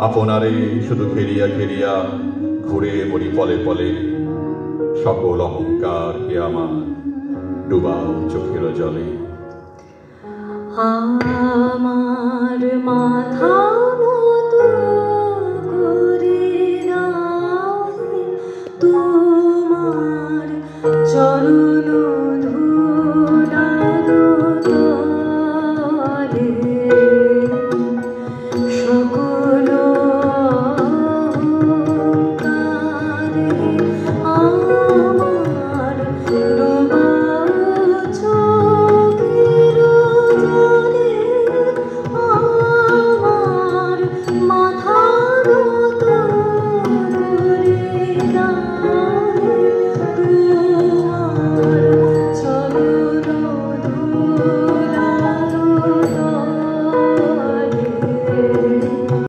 আপনারে শুধু ঘেরিয়া ঘেরিয়া ঘুরে মরি পলে পলে। সকল অহংকার হে আমার ডুবাও চোখের জলে। আমার মাথা